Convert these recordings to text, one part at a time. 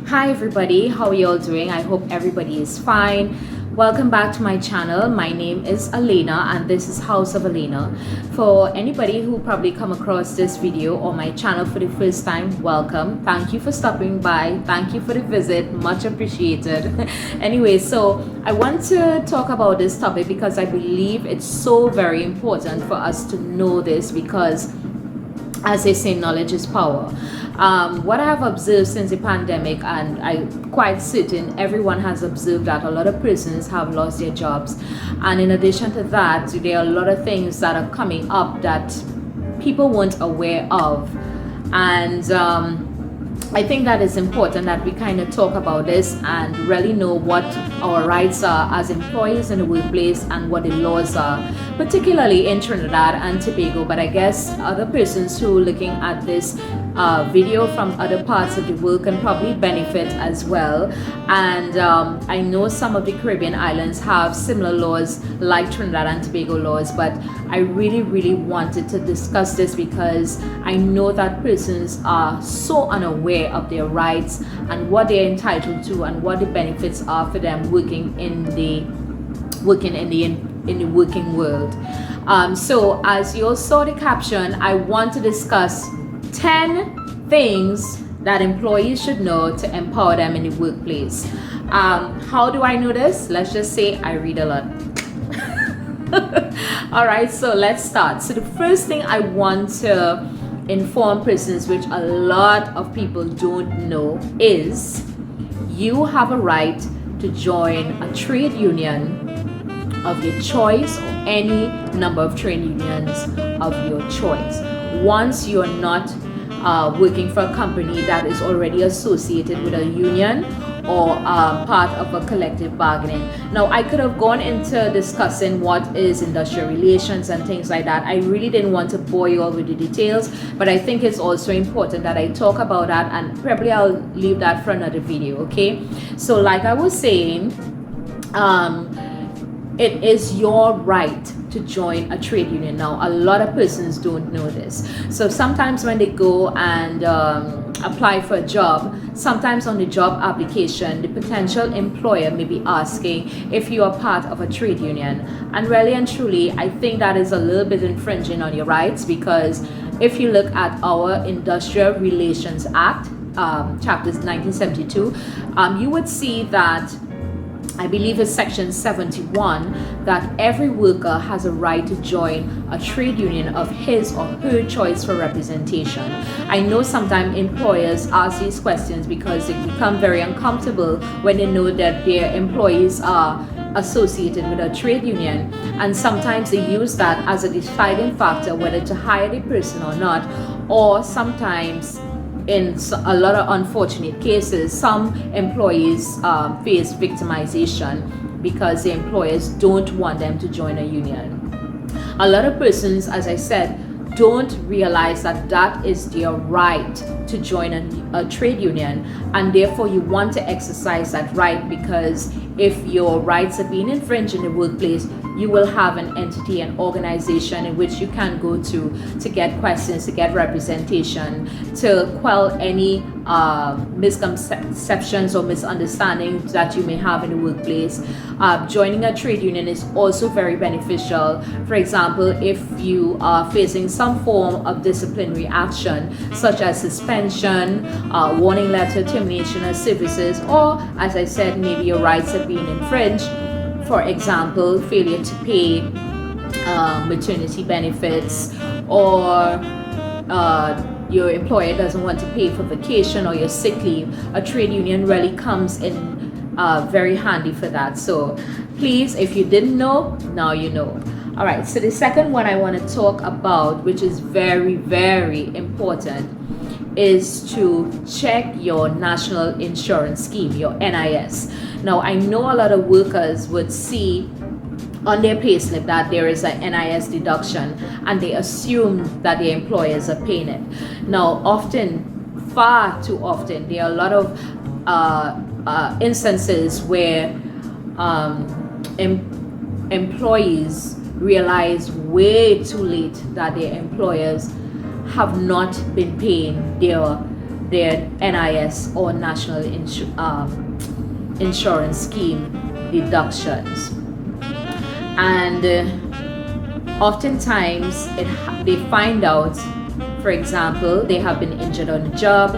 Hi everybody, how are you all doing? I hope everybody is fine. Welcome back to my channel. My name is Elena and this is House of Elena. For anybody who probably come across this video or my channel for the first time, welcome. Thank you for stopping by. Thank you for the visit. Much appreciated. Anyway, so I want to talk about this topic because I believe it's so very important for us to know this because, as they say, knowledge is power. What I have observed since the pandemic, and I'm quite certain everyone has observed that a lot of persons have lost their jobs. And in addition to that, there are a lot of things that are coming up that people weren't aware of. And I think that it's important that we kind of talk about this and really know what our rights are as employees in the workplace and what the laws are, particularly in Trinidad and Tobago. But I guess other persons who are looking at this video from other parts of the world can probably benefit as well. And I know some of the Caribbean islands have similar laws like Trinidad and Tobago laws, but I really wanted to discuss this because I know that persons are so unaware of their rights and what they're entitled to and what the benefits are for them working in the working world. So as you all saw the caption, I want to discuss 10 things that employees should know to empower them in the workplace. How do I know this? Let's just say I read a lot. All right, so let's start. So the first thing I want to inform persons, which a lot of people don't know, is you have a right to join a trade union of your choice or any number of trade unions of your choice once you're not working for a company that is already associated with a union or part of a collective bargaining. Now, I could have gone into discussing what is industrial relations and things like that. I really didn't want to bore you all with the details, but I think it's also important that I talk about that, and probably I'll leave that for another video, okay? So like I was saying, it is your right to join a trade union. Now, a lot of persons don't know this. So sometimes when they go and apply for a job, sometimes on the job application, the potential employer may be asking if you are part of a trade union. And really and truly, I think that is a little bit infringing on your rights, because if you look at our Industrial Relations Act, chapter 1972, you would see that I believe it's section 71, that every worker has a right to join a trade union of his or her choice for representation. I know sometimes employers ask these questions because they become very uncomfortable when they know that their employees are associated with a trade union, and sometimes they use that as a deciding factor whether to hire the person or not. Or sometimes, in a lot of unfortunate cases, some employees face victimization because the employers don't want them to join a union. A lot of persons, as I said, don't realize that that is their right to join a trade union, and therefore you want to exercise that right, because if your rights are being infringed in the workplace, you will have an entity, an organization in which you can go to get questions, to get representation, to quell any misconceptions or misunderstandings that you may have in the workplace. Joining a trade union is also very beneficial. For example, if you are facing some form of disciplinary action, such as suspension, warning letter, termination of services, or, as I said, maybe your rights are being infringed. For example, failure to pay maternity benefits, or your employer doesn't want to pay for vacation or your sick leave, a trade union really comes in very handy for that. So please, if you didn't know, now you know. All right, so the second one I want to talk about, which is very important, is to check your national insurance scheme, your NIS. Now, I know a lot of workers would see on their payslip that there is an NIS deduction, and they assume that their employers are paying it. Now, far too often, there are a lot of instances where employees realize way too late that their employers have not been paying their their NIS or National Insurance Scheme deductions. And oftentimes they find out, for example, they have been injured on the job,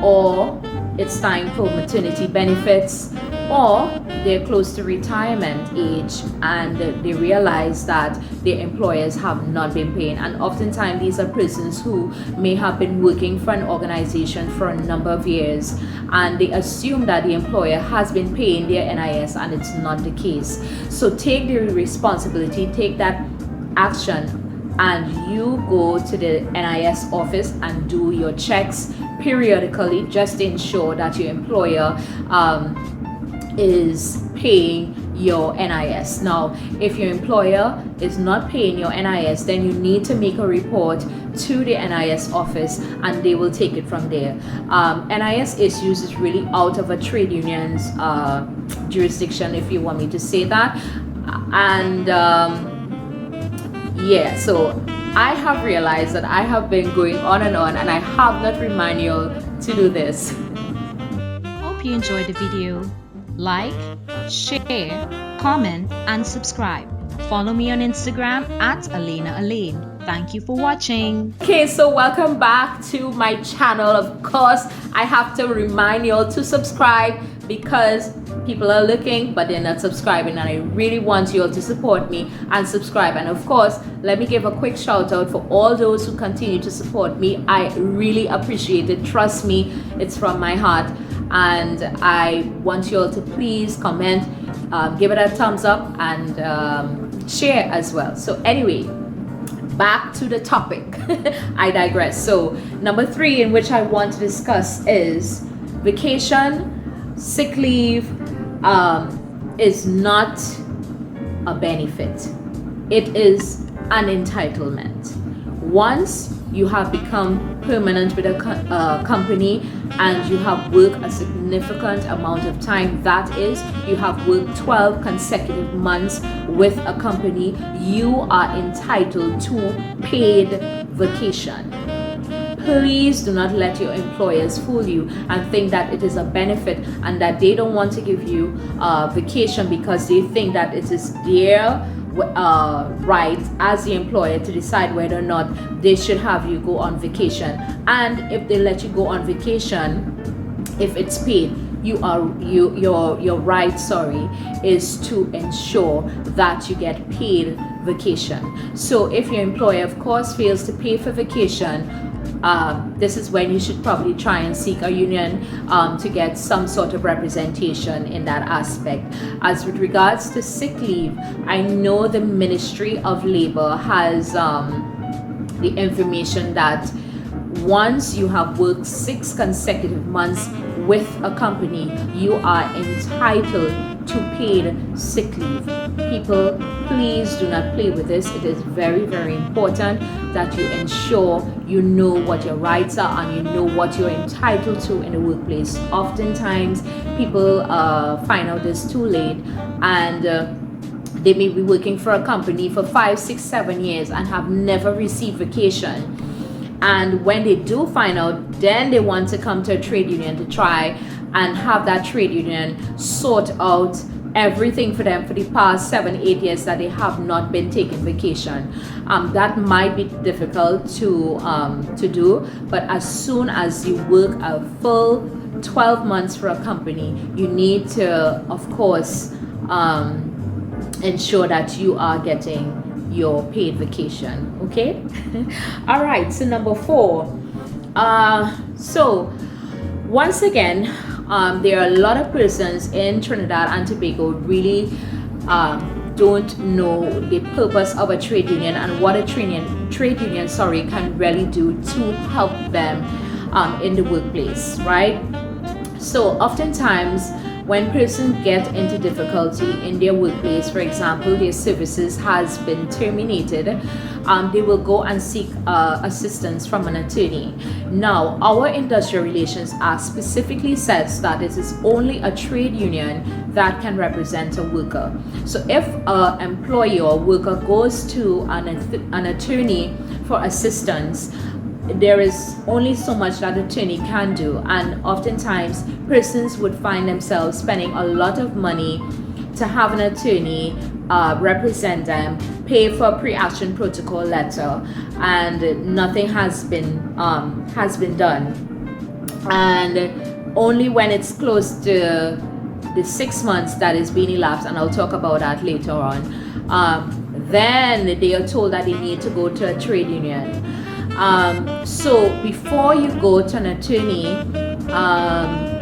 or it's time for maternity benefits, or they're close to retirement age and they realize that their employers have not been paying. And oftentimes these are persons who may have been working for an organization for a number of years, and they assume that the employer has been paying their NIS, and it's not the case. So take the responsibility, take that action, and you go to the NIS office and do your checks periodically, just to ensure that your employer is paying your NIS. Now, if your employer is not paying your NIS, then you need to make a report to the NIS office, and they will take it from there. NIS issues is really out of a trade union's jurisdiction, if you want me to say that. And yeah, so I have realized that I have been going on, and I have not reminded you all to do this. Hope you enjoyed the video. Like, share, comment, and subscribe. Follow me on Instagram at Elena Elaine. Thank you for watching. Okay, so welcome back to my channel. Of course, I have to remind you all to subscribe, because people are looking but they're not subscribing, and I really want you all to support me and subscribe. And of course, let me give a quick shout out for all those who continue to support me. I really appreciate it. Trust me, it's from my heart. And I want you all to please comment, give it a thumbs up, and share as well. So anyway, back to the topic. I digress. So number 3 in which I want to discuss is vacation. Sick leave is not a benefit. It is an entitlement. Once you have become permanent with a company and you have worked a significant amount of time, that is, you have worked 12 consecutive months with a company, you are entitled to paid vacation. Please do not let your employers fool you and think that it is a benefit and that they don't want to give you vacation because they think that it is their right as the employer to decide whether or not they should have you go on vacation. And if they let you go on vacation, if it's paid, your right, is to ensure that you get paid vacation. So if your employer, of course, fails to pay for vacation, this is when you should probably try and seek a union to get some sort of representation in that aspect. As with regards to sick leave, I know the Ministry of Labor has the information that once you have worked 6 consecutive months with a company, you are entitled to paid sick leave. People, please do not play with this. It is very, very important that you ensure you know what your rights are and you know what you're entitled to in the workplace. Oftentimes, people find out this too late, and they may be working for a company for 5, 6, 7 years and have never received vacation. And when they do find out, then they want to come to a trade union to try and have that trade union sort out everything for them for the past 7, 8 years that they have not been taking vacation. That might be difficult to do, but as soon as you work a full 12 months for a company, you need to, of course, ensure that you are getting your paid vacation. Okay. All right, so number 4, so once again, there are a lot of persons in Trinidad and Tobago really don't know the purpose of a trade union and what a trade union can really do to help them in the workplace, right? So oftentimes when persons get into difficulty in their workplace, for example, their services has been terminated, they will go and seek assistance from an attorney. Now, our industrial relations act specifically says that it is only a trade union that can represent a worker. So if an employer or worker goes to an attorney for assistance, there is only so much that attorney can do, and oftentimes persons would find themselves spending a lot of money to have an attorney represent them, pay for a pre-action protocol letter, and nothing has been done. And only when it's close to the 6 months that is being elapsed, and I'll talk about that later on, then they are told that they need to go to a trade union. So before you go to an attorney,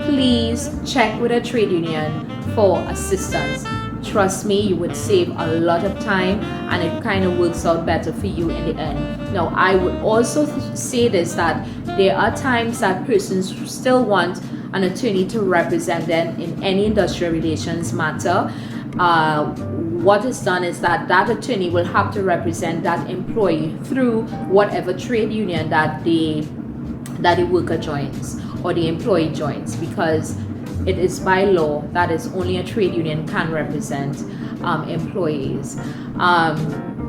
please check with a trade union for assistance. Trust me, you would save a lot of time, and it kind of works out better for you in the end. Now, I would also say this, that there are times that persons still want an attorney to represent them in any industrial relations matter. What is done is that attorney will have to represent that employee through whatever trade union that the worker joins or the employee joins, because it is by law that is only a trade union can represent employees.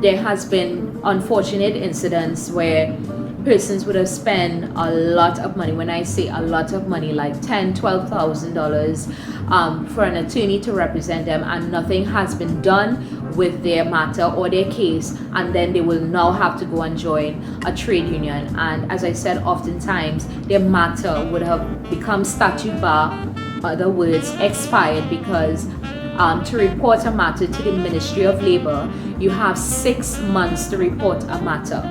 There has been unfortunate incidents where persons would have spent a lot of money. When I say a lot of money, like $10,000-$12,000 for an attorney to represent them, and nothing has been done with their matter or their case, and then they will now have to go and join a trade union. And as I said, oftentimes their matter would have become statute bar, other words, expired, because to report a matter to the Ministry of Labor, you have 6 months to report a matter.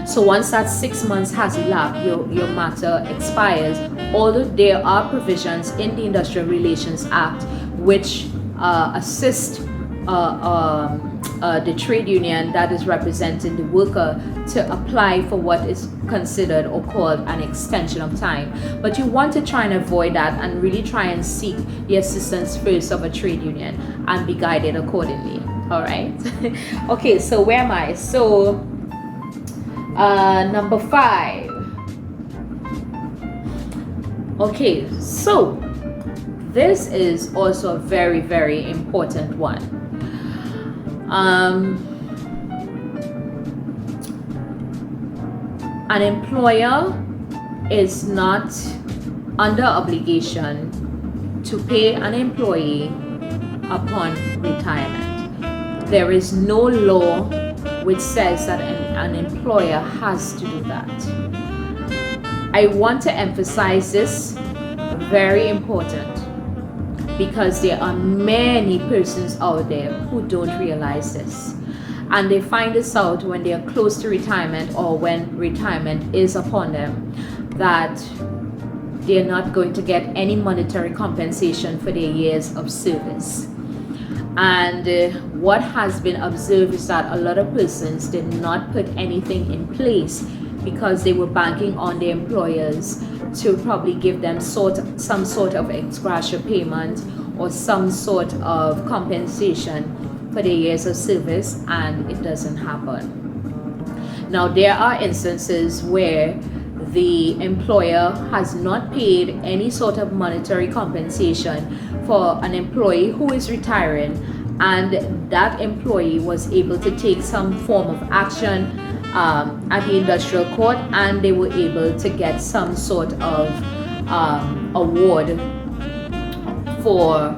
So once that 6 months has elapsed, your matter expires. Although there are provisions in the Industrial Relations Act which assist the trade union that is representing the worker to apply for what is considered or called an extension of time. But you want to try and avoid that, and really try and seek the assistance first of a trade union and be guided accordingly. All right. Okay, so where am I? So number 5. Okay, so this is also a very, very important one. An employer is not under obligation to pay an employee upon retirement. There is no law which says that an employer has to do that. I want to emphasize this, very important, because there are many persons out there who don't realize this, and they find this out when they are close to retirement or when retirement is upon them, that they're not going to get any monetary compensation for their years of service. And what has been observed is that a lot of persons did not put anything in place because they were banking on their employers to probably give them some sort of ex gratia payment or some sort of compensation for their years of service, and it doesn't happen. Now, there are instances where the employer has not paid any sort of monetary compensation for an employee who is retiring, and that employee was able to take some form of action at the industrial court, and they were able to get some sort of award for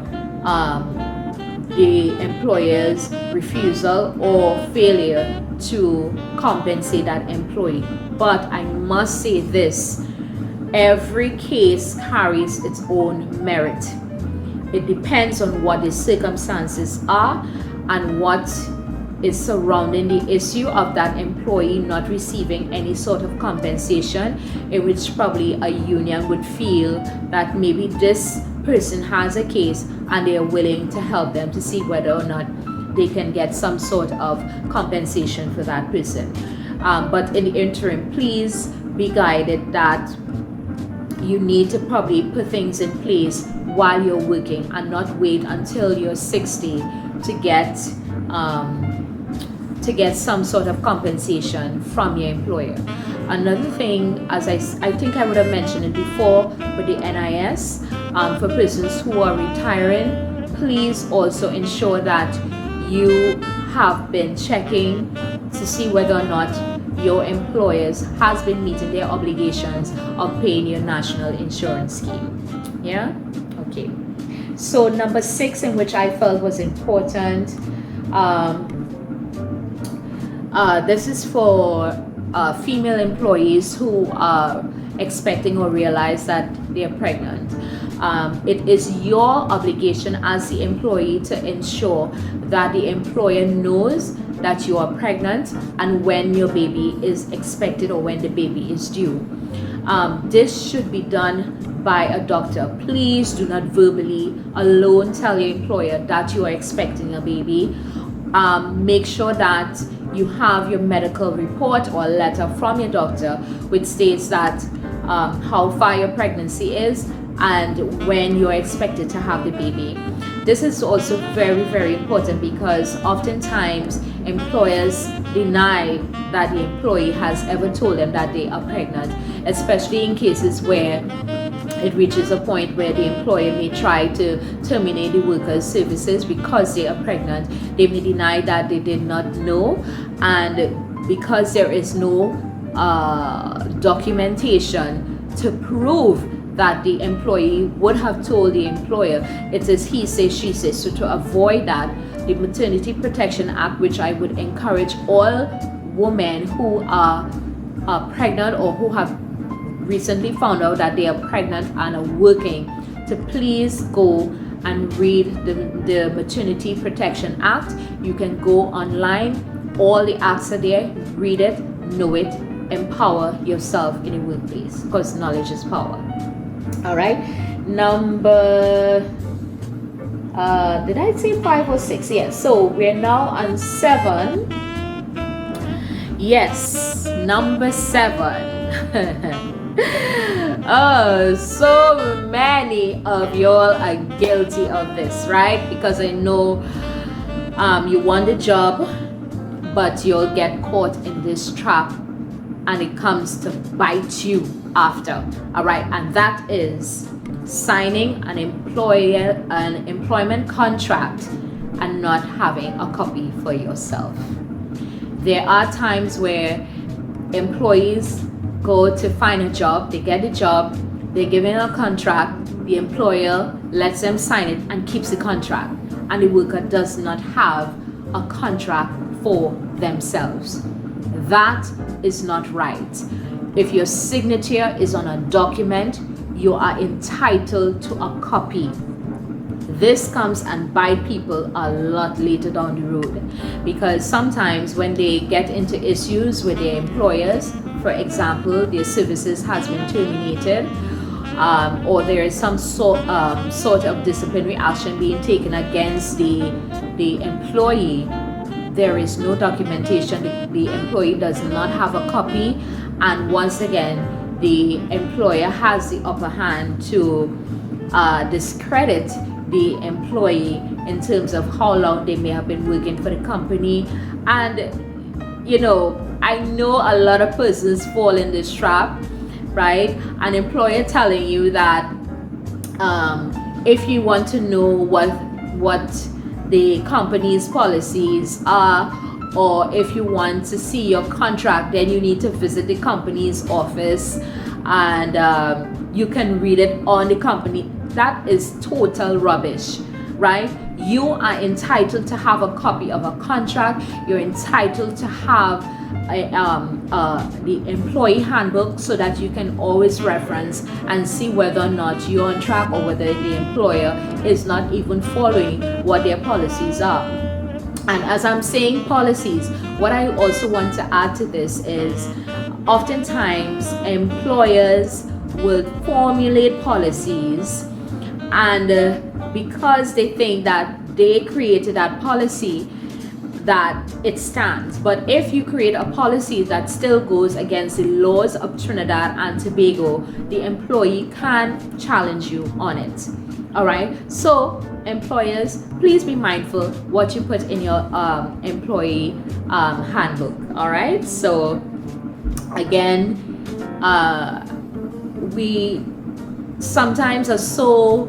the employer's refusal or failure to compensate that employee. But I must say this, every case carries its own merit. It depends on what the circumstances are and what is surrounding the issue of that employee not receiving any sort of compensation, in which probably a union would feel that maybe this person has a case and they are willing to help them to see whether or not they can get some sort of compensation for that person. But in the interim, please be guided that you need to probably put things in place while you're working and not wait until you're 60 to get some sort of compensation from your employer. Another thing, as I think I would have mentioned it before, with the NIS, for persons who are retiring, please also ensure that you have been checking to see whether or not your employers has been meeting their obligations of paying your national insurance scheme. Yeah, okay. So number 6, in which I felt was important, this is for female employees who are expecting or realize that they're pregnant. It is your obligation as the employee to ensure that the employer knows that you are pregnant and when your baby is expected or when the baby is due. This should be done by a doctor. Please do not verbally alone tell your employer that you are expecting a baby. Make sure that you have your medical report or letter from your doctor which states that how far your pregnancy is and when you're expected to have the baby. This is also very, very important because oftentimes employers deny that the employee has ever told them that they are pregnant, especially in cases where it reaches a point where the employer may try to terminate the worker's services because they are pregnant. They may deny that they did not know, and because there is no documentation to prove that the employee would have told the employer, it is he says, she says. So to avoid that, the Maternity Protection Act, which I would encourage all women who are pregnant or who have recently found out that they are pregnant and are working, to please go and read the Maternity Protection Act. You can go online, all the acts are there, read it, know it, empower yourself in the workplace because knowledge is power. All right, number did I say 5 or 6? Yes, so we're now on 7. Yes, number 7. Oh, so many of y'all are guilty of this, right? Because I know you want the job, but you'll get caught in this trap and it comes to bite you after. All right, and that is signing an employment contract and not having a copy for yourself. There are times where employees go to find a job, they get a job, they're given a contract, the employer lets them sign it and keeps the contract, and the worker does not have a contract for themselves. That is not right. If your signature is on a document, you are entitled to a copy. This comes and bite people a lot later down the road, because sometimes when they get into issues with their employers, for example, their services has been terminated, or there is some sort of disciplinary action being taken against the employee, there is no documentation. The employee does not have a copy, and once again, the employer has the upper hand to discredit the employee in terms of how long they may have been working for the company. And you know, I know a lot of persons fall in this trap, right? An employer telling you that if you want to know what the company's policies are, or if you want to see your contract, then you need to visit the company's office and you can read it on the company. That is total rubbish, right? You are entitled to have a copy of a contract. You're entitled to have the employee handbook so that you can always reference and see whether or not you're on track or whether the employer is not even following what their policies are. And as I'm saying policies, what I also want to add to this is oftentimes employers will formulate policies, and because they think that they created that policy, that it stands. But if you create a policy that still goes against the laws of Trinidad and Tobago, the employee can challenge you on it. All right, so employers, please be mindful what you put in your employee handbook. All right, so again, we sometimes are so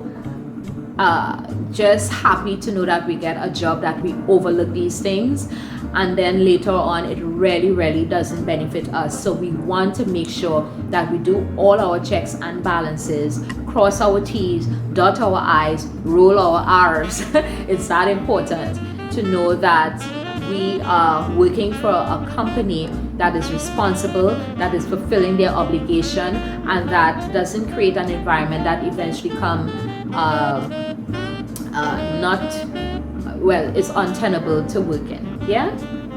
just happy to know that we get a job that we overlook these things, and then later on it really doesn't benefit us. So we want to make sure that we do all our checks and balances, cross our T's, dot our I's, roll our R's. It's that important to know that we are working for a company that is responsible, that is fulfilling their obligation, and that doesn't create an environment that eventually it's untenable to work in. Yeah?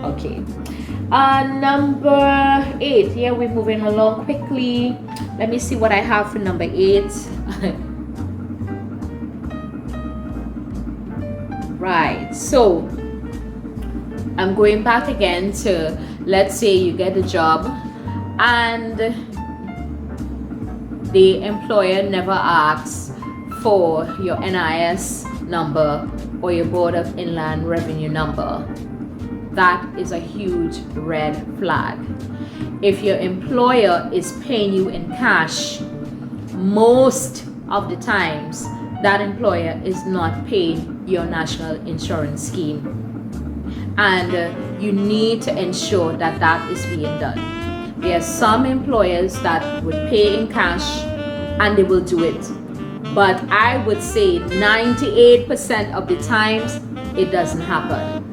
Okay. Number 8. Yeah, we're moving along quickly. Let me see what I have for number 8. Right. So I'm going back again to, let's say you get a job and the employer never asks for your NIS number or your Board of Inland Revenue number. That is a huge red flag. If your employer is paying you in cash, most of the times that employer is not paying your national insurance scheme. And you need to ensure that that is being done. There are some employers that would pay in cash and they will do it, but I would say 98% of the times it doesn't happen.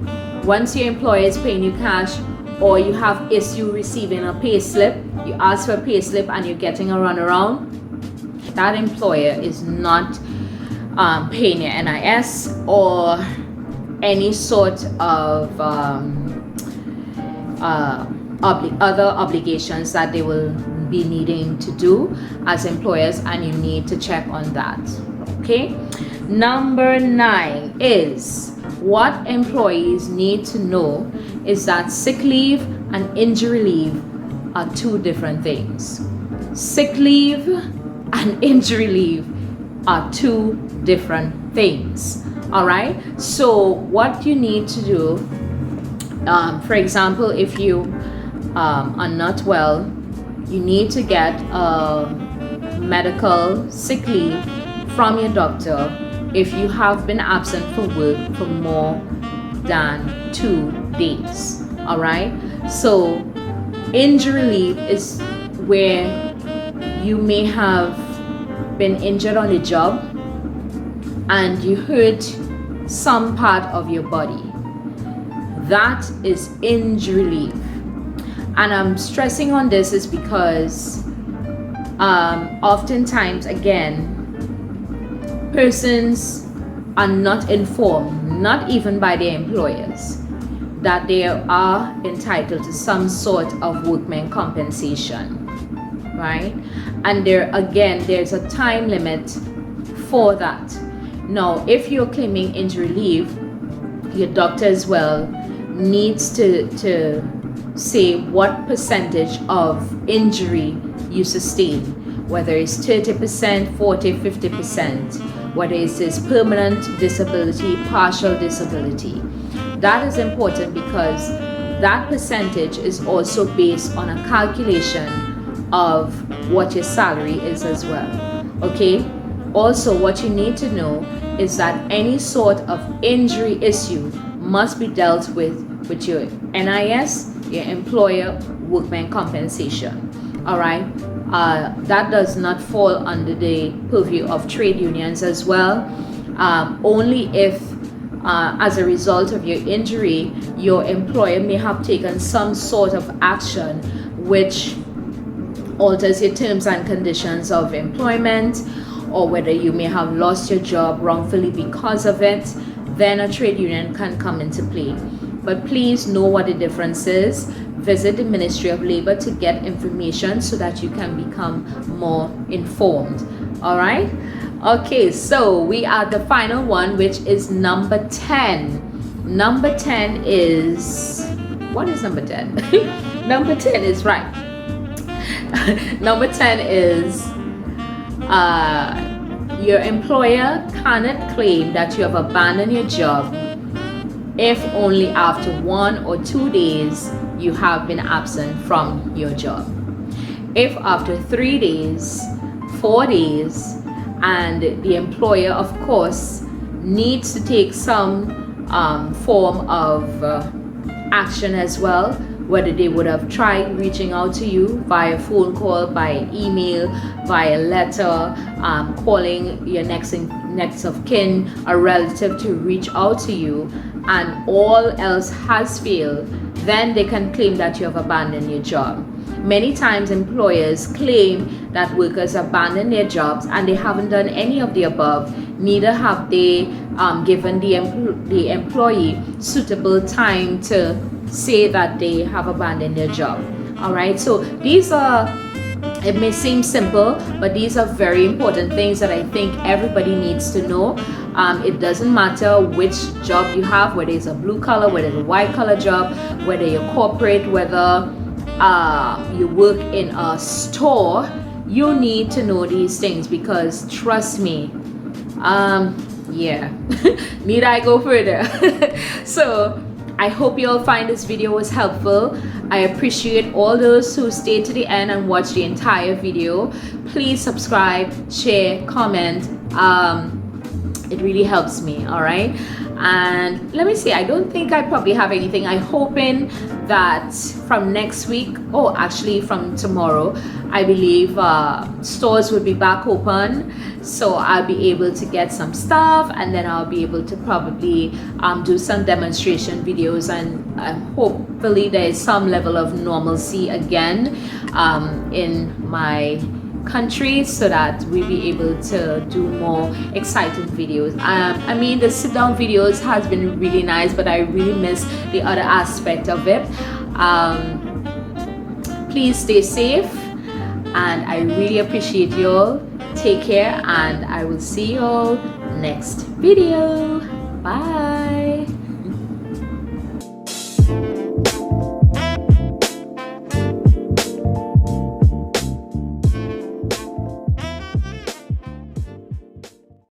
Once your employer is paying you cash, or you have issue receiving a pay slip, you ask for a pay slip and you're getting a runaround, that employer is not paying your NIS or any sort of other obligations that they will be needing to do as employers, and you need to check on that. Okay. Number 9 is, what employees need to know is that sick leave and injury leave are 2 different things. Sick leave and injury leave are 2 different things. All right. So what you need to do, for example, if you are not well, you need to get a medical sick leave from your doctor if you have been absent for work for more than 2 days. All right. So injury leave is where you may have been injured on the job and you hurt some part of your body. That is injury leave. And I'm stressing on this is because oftentimes, again, persons are not informed, not even by their employers, that they are entitled to some sort of workman compensation, right? And there's a time limit for that. Now, if you're claiming injury leave, your doctor as well needs to say what percentage of injury you sustain, whether it's 30%, 40, 50%, whether it's permanent disability, partial disability. That is important because that percentage is also based on a calculation of what your salary is as well. Okay? Also, what you need to know is that any sort of injury issue must be dealt with your NIS, your employer workman compensation. All right. That does not fall under the purview of trade unions as well. Only if as a result of your injury, your employer may have taken some sort of action which alters your terms and conditions of employment, or whether you may have lost your job wrongfully because of it, then a trade union can come into play. But please know what the difference is. Visit the Ministry of Labor to get information so that you can become more informed. All right. Okay, so we are the final one, which is number 10. Number 10 is, what is number 10? Number 10 is right. Number 10 is your employer cannot claim that you have abandoned your job if only after 1 or 2 days you have been absent from your job. If after 3 days, 4 days, and the employer, of course, needs to take some form of action as well, whether they would have tried reaching out to you via phone call, by email, via letter, calling your next of kin, a relative to reach out to you, and all else has failed, then they can claim that you have abandoned your job. Many times employers claim that workers abandon their jobs and they haven't done any of the above. Neither have they given the employee suitable time to say that they have abandoned their job. All right, so these are, it may seem simple, but these are very important things that I think everybody needs to know. It doesn't matter which job you have, whether it's a blue collar, whether it's a white collar job, whether you're corporate, whether you work in a store, you need to know these things, because trust me, yeah, need I go further? So I hope you all find this video was helpful. I appreciate all those who stayed to the end and watched the entire video. Please subscribe, share, comment. It really helps me. All right, and let me see, I don't think I probably have anything. I'm hoping that from next week, oh actually from tomorrow, I believe stores will be back open, so I'll be able to get some stuff, and then I'll be able to probably do some demonstration videos, and hopefully there is some level of normalcy again in my country, so that we'll be able to do more exciting videos. I mean, the sit down videos has been really nice, but I really miss the other aspect of it. Please stay safe, and I really appreciate you all. Take care, and I will see you all next video. Bye.